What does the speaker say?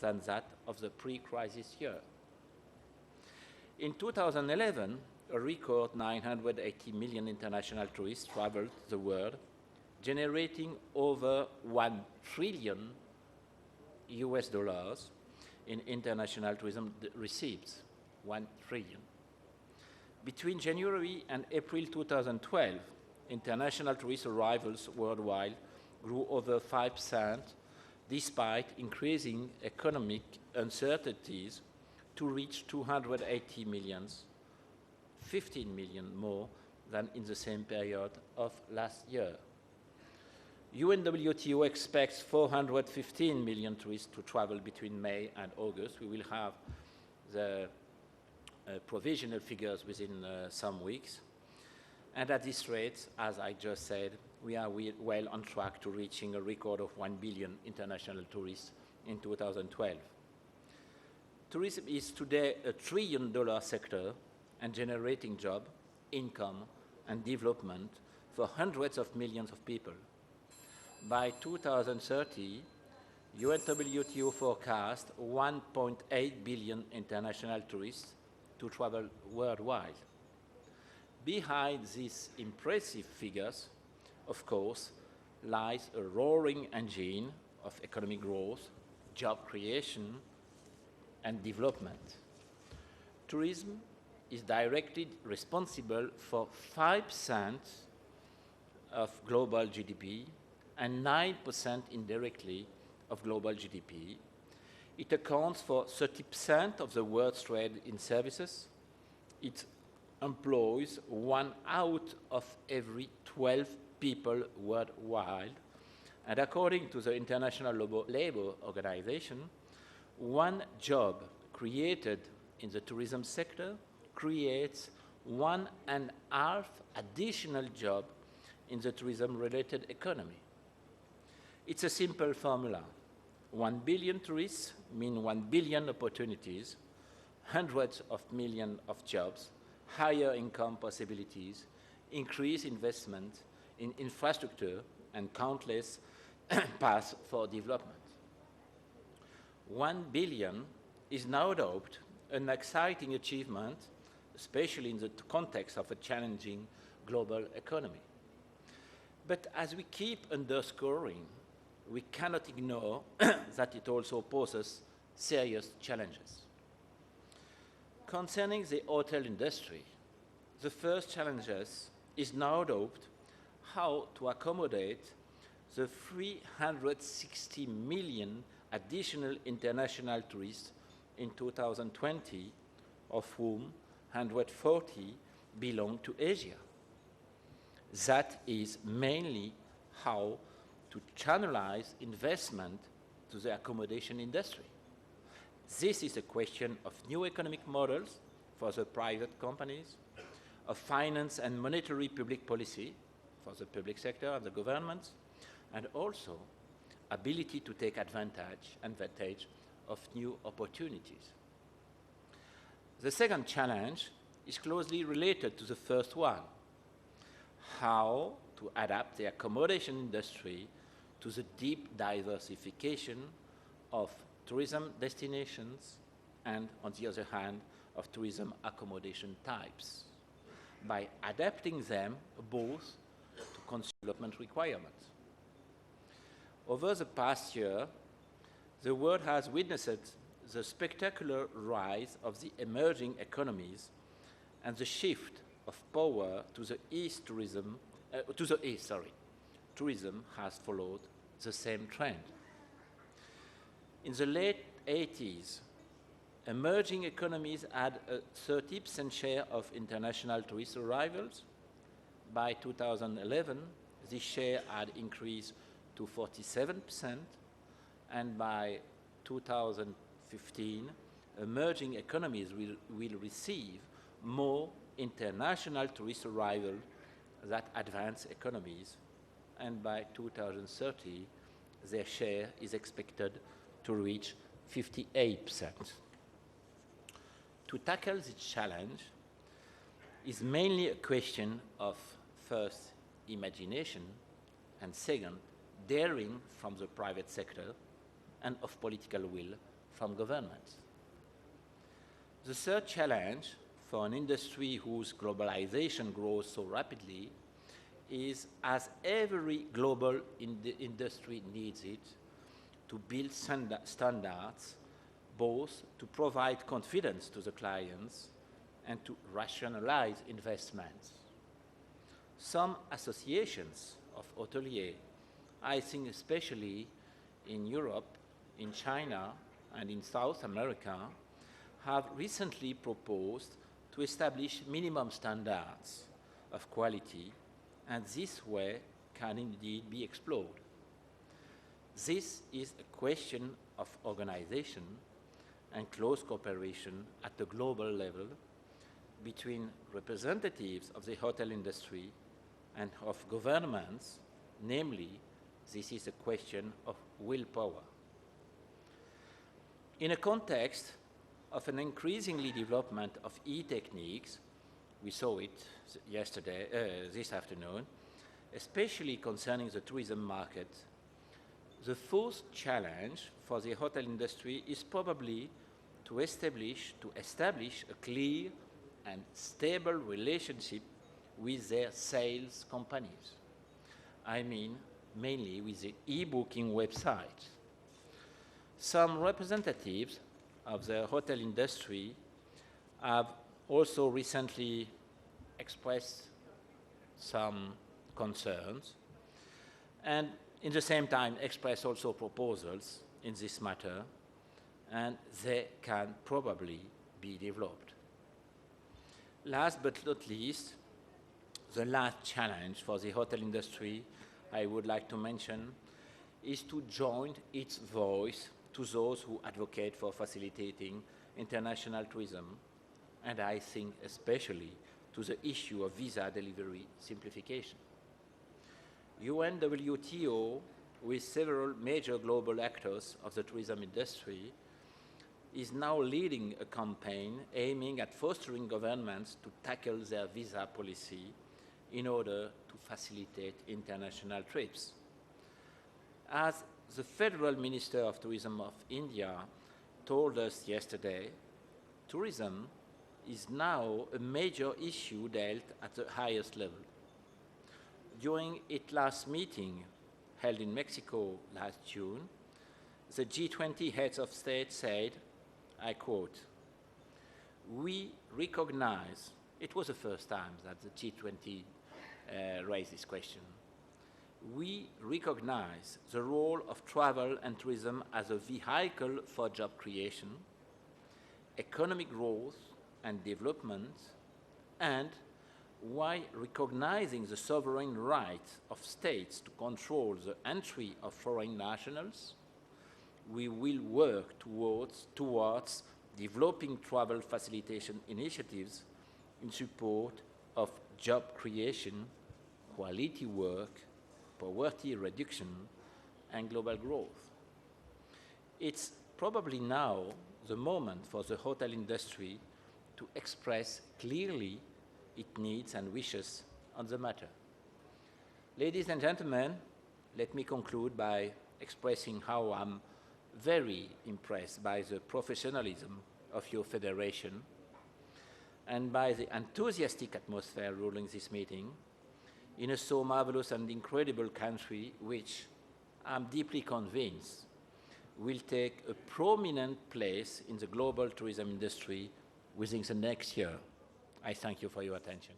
than that of the pre-crisis year. In 2011, a record 980 million international tourists traveled the world, generating over $1 trillion in international tourism receipts. 1 trillion. Between January and April 2012, international tourist arrivals worldwide grew over 5%, despite increasing economic uncertainties, to reach 280 million, 15 million more than in the same period of last year. UNWTO expects 415 million tourists to travel between May and August. We will have the provisional figures within some weeks. And at this rate, as I just said, we are well on track to reaching a record of 1 billion international tourists in 2012. Tourism is today a $1 trillion sector and generating job, income, and development for hundreds of millions of people. By 2030, UNWTO forecast 1.8 billion international tourists to travel worldwide. Behind these impressive figures, of course, lies a roaring engine of economic growth, job creation, and development. Tourism is directly responsible for 5% of global GDP and 9% indirectly of global GDP. It accounts for 30% of the world's trade in services. It employs 1 out of every 12 people worldwide. And according to the International Labour Organization, 1 job created in the tourism sector creates 1.5 additional jobs in the tourism-related economy. It's a simple formula. 1 billion tourists mean 1 billion opportunities, hundreds of millions of jobs, higher income possibilities, increased investment in infrastructure, and countless paths for development. 1 billion is no doubt an exciting achievement, especially in the context of a challenging global economy. But as we keep underscoring, we cannot ignore that it also poses serious challenges. Concerning the hotel industry, the first challenges is no doubt how to accommodate the 360 million additional international tourists in 2020, of whom 140 belong to Asia. That is mainly how to channelize investment to the accommodation industry. This is a question of new economic models for the private companies, of finance and monetary public policy for the public sector and the governments, and also ability to take advantage of new opportunities. The second challenge is closely related to the first one: how to adapt the accommodation industry to the deep diversification of tourism destinations and, on the other hand, of tourism accommodation types, by adapting them both to consumer development requirements. Over the past year, the world has witnessed the spectacular rise of the emerging economies and the shift of power to the east. Tourism has followed the same trend. In the late 80s, emerging economies had a 30% share of international tourist arrivals. By 2011, this share had increased to 47%, and by 2015, emerging economies will receive more international tourist arrivals than advanced economies, and by 2030, their share is expected to reach 58%. To tackle this challenge is mainly a question of, first, imagination, and second, daring from the private sector, and of political will from governments. The third challenge for an industry whose globalization grows so rapidly is, as every global industry needs it, to build standards, both to provide confidence to the clients and to rationalize investments. Some associations of hoteliers, I think especially in Europe, in China, and in South America, have recently proposed to establish minimum standards of quality, and this way can indeed be explored. This is a question of organization and close cooperation at the global level between representatives of the hotel industry and of governments. Namely, this is a question of willpower. In a context of an increasingly development of e-techniques, we saw it yesterday, this afternoon, especially concerning the tourism market, the fourth challenge for the hotel industry is probably to establish a clear and stable relationship with their sales companies. I mean, mainly with the e-booking websites. Some representatives of the hotel industry have also recently expressed some concerns and in the same time expressed also proposals in this matter, and they can probably be developed. Last but not least, the last challenge for the hotel industry I would like to mention is to join its voice to those who advocate for facilitating international tourism, and I think especially to the issue of visa delivery simplification. UNWTO, with several major global actors of the tourism industry, is now leading a campaign aiming at fostering governments to tackle their visa policy in order to facilitate international trips. As the Federal Minister of Tourism of India told us yesterday, tourism is now a major issue dealt at the highest level. During its last meeting, held in Mexico last June, the G20 heads of state said, I quote, "We recognize," it was the first time that the G20 raised this question, "We recognize the role of travel and tourism as a vehicle for job creation, economic growth and development, and while recognizing the sovereign right of states to control the entry of foreign nationals, we will work towards developing travel facilitation initiatives in support of job creation, quality work, poverty reduction, and global growth." It's probably now the moment for the hotel industry to express clearly its needs and wishes on the matter. Ladies and gentlemen, let me conclude by expressing how I'm very impressed by the professionalism of your federation and by the enthusiastic atmosphere ruling this meeting in a so marvelous and incredible country which, I'm deeply convinced, will take a prominent place in the global tourism industry within the next year. I thank you for your attention.